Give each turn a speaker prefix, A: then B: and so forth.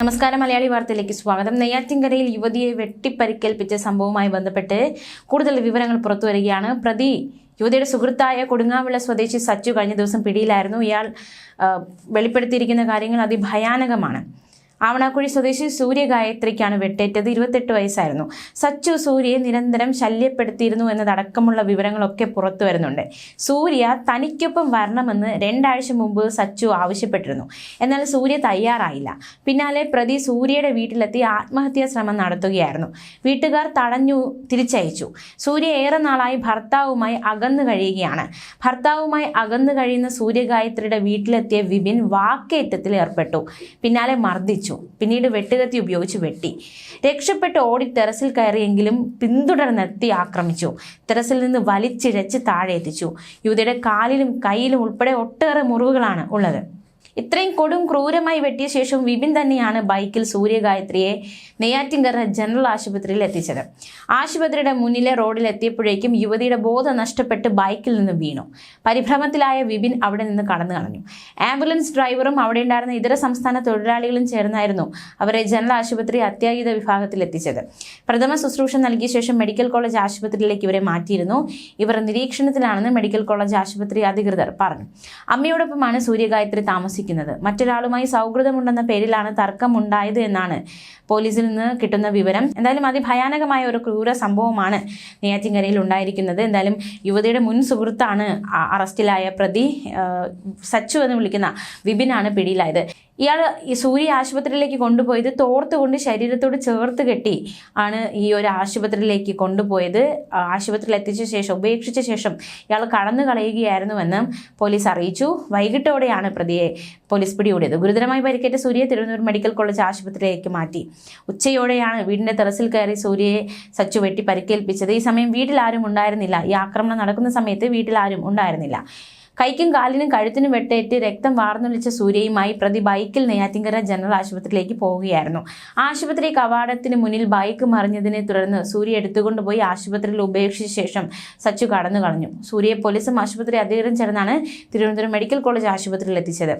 A: നമസ്കാരം. മലയാളി വാർത്തയിലേക്ക് സ്വാഗതം. നെയ്യാറ്റിൻകരയിൽ യുവതിയെ വെട്ടിപ്പരിക്കേൽപ്പിച്ച സംഭവവുമായി ബന്ധപ്പെട്ട് കൂടുതൽ വിവരങ്ങൾ പുറത്തുവരികയാണ്. പ്രതി യുവതിയുടെ സുഹൃത്തായ കൊടുങ്ങാവിള സ്വദേശി സച്ചു കഴിഞ്ഞ ദിവസം പിടിയിലായിരുന്നു. ഇയാൾ വെളിപ്പെടുത്തിയിരിക്കുന്ന കാര്യങ്ങൾ അതിഭയാനകമാണ്. ആവണാക്കുഴി സ്വദേശി സൂര്യ ഗായത്രിക്കാണ് വെട്ടേറ്റത്. 28 വയസ്സായിരുന്നു. സച്ചു സൂര്യയെ നിരന്തരം ശല്യപ്പെടുത്തിയിരുന്നു എന്നതടക്കമുള്ള വിവരങ്ങളൊക്കെ പുറത്തു വരുന്നുണ്ട്. സൂര്യ തനിക്കൊപ്പം വരണമെന്ന് 2 ആഴ്ച മുമ്പ് സച്ചു ആവശ്യപ്പെട്ടിരുന്നു. എന്നാൽ സൂര്യ തയ്യാറായില്ല. പിന്നാലെ പ്രതി സൂര്യയുടെ വീട്ടിലെത്തി ആത്മഹത്യാ ശ്രമം നടത്തുകയായിരുന്നു. വീട്ടുകാർ തടഞ്ഞു തിരിച്ചയച്ചു. സൂര്യ ഏറെ നാളായി ഭർത്താവുമായി അകന്നു കഴിയുകയാണ്. ഭർത്താവുമായി അകന്നു കഴിയുന്ന സൂര്യ ഗായത്രിയുടെ വീട്ടിലെത്തിയ വിപിൻ വാക്കേറ്റത്തിൽ ഏർപ്പെട്ടു. പിന്നാലെ മർദ്ദിച്ചു. പിന്നീട് വെട്ടുകത്തി ഉപയോഗിച്ച് വെട്ടി. രക്ഷപ്പെട്ട് ഓടി ടെറസിൽ കയറിയെങ്കിലും പിന്തുടർന്നെത്തി ആക്രമിച്ചു. ടെറസിൽ നിന്ന് വലിച്ചിഴച്ച് താഴെ എത്തിച്ചു. യുവതിയുടെ കാലിലും കൈയിലും ഉൾപ്പെടെ ഒട്ടേറെ മുറിവുകളാണ് ഉള്ളത്. ഇത്രയും കൊടും ക്രൂരമായി വെട്ടിയ ശേഷം വിപിൻ തന്നെയാണ് ബൈക്കിൽ സൂര്യ ഗായത്രിയെ നെയ്യാറ്റിൻകര ജനറൽ ആശുപത്രിയിൽ എത്തിച്ചത്. ആശുപത്രിയുടെ മുന്നിലെ റോഡിൽ എത്തിയപ്പോഴേക്കും യുവതിയുടെ ബോധം നഷ്ടപ്പെട്ട് ബൈക്കിൽ നിന്ന് വീണു. പരിഭ്രമത്തിലായ വിപിൻ അവിടെ നിന്ന് കടന്നു കളഞ്ഞു. ആംബുലൻസ് ഡ്രൈവറും അവിടെ ഉണ്ടായിരുന്ന ഇതര സംസ്ഥാന തൊഴിലാളികളും ചേർന്നായിരുന്നു അവരെ ജനറൽ ആശുപത്രി അത്യാഹിത വിഭാഗത്തിൽ എത്തിച്ചത്. പ്രഥമ ശുശ്രൂഷ നൽകിയ ശേഷം മെഡിക്കൽ കോളേജ് ആശുപത്രിയിലേക്ക് ഇവരെ മാറ്റിയിരുന്നു. ഇവർ നിരീക്ഷണത്തിലാണെന്ന് മെഡിക്കൽ കോളേജ് ആശുപത്രി അധികൃതർ പറഞ്ഞു. അമ്മയോടൊപ്പമാണ് സൂര്യ ഗായത്രി താമസിക്കുന്നത്. മറ്റൊരാളുമായി സൗഹൃദമുണ്ടെന്ന പേരിലാണ് തർക്കമുണ്ടായത് എന്നാണ് പോലീസിൽ നിന്ന് കിട്ടുന്ന വിവരം. എന്തായാലും അതിഭയാനകമായ ഒരു ക്രൂര സംഭവമാണ് നെയ്യാറ്റിൻകരയിൽ ഉണ്ടായിരിക്കുന്നത്. എന്തായാലും യുവതിയുടെ മുൻ സുഹൃത്താണ് അറസ്റ്റിലായ പ്രതി. സച്ചു എന്ന് വിളിക്കുന്ന വിപിനാണ് പിടിയിലായത്. ഇയാൾ ഈ സൂര്യ ആശുപത്രിയിലേക്ക് കൊണ്ടുപോയത് തോർത്തുകൊണ്ട് ശരീരത്തോട് ചേർത്ത് കെട്ടി ആണ് ഈ ഒരു ആശുപത്രിയിലേക്ക് കൊണ്ടുപോയത്. ആശുപത്രിയിൽ എത്തിച്ച ശേഷം ഉപേക്ഷിച്ച ശേഷം ഇയാൾ കടന്നു കളയുകയായിരുന്നുവെന്ന് പോലീസ് അറിയിച്ചു. വൈകിട്ടോടെയാണ് പ്രതിയെ പോലീസ് പിടികൂടിയത്. ഗുരുതരമായി പരിക്കേറ്റ സൂര്യയെ തിരുവനന്തപുരം മെഡിക്കൽ കോളേജ് ആശുപത്രിയിലേക്ക് മാറ്റി. ഉച്ചയോടെയാണ് വീടിന്റെ ടെറസിൽ കയറി സൂര്യയെ സച്ചു വെട്ടി പരിക്കേൽപ്പിച്ചത്. ഈ സമയം വീട്ടിൽ ആരും ഉണ്ടായിരുന്നില്ല. ഈ ആക്രമണം നടക്കുന്ന സമയത്ത് വീട്ടിൽ ആരും ഉണ്ടായിരുന്നില്ല. കൈക്കും കാലിനും കഴുത്തിനും വെട്ടേറ്റ് രക്തം വാർന്നൊലിച്ച സൂര്യയുമായി പ്രതി ബൈക്കിൽ നെയ്യാറ്റിൻകര ജനറൽ ആശുപത്രിയിലേക്ക് പോവുകയായിരുന്നു. ആശുപത്രി കവാടത്തിന് മുന്നിൽ ബൈക്ക് മറിഞ്ഞതിനെ തുടർന്ന് സൂര്യ എടുത്തുകൊണ്ടുപോയി ആശുപത്രിയിൽ ഉപേക്ഷിച്ച ശേഷം സച്ചു കടന്നു കളഞ്ഞു. സൂര്യയെ പോലീസും ആശുപത്രി അധികൃതരും ചേർന്നാണ് തിരുവനന്തപുരം മെഡിക്കൽ കോളേജ് ആശുപത്രിയിൽ എത്തിച്ചത്.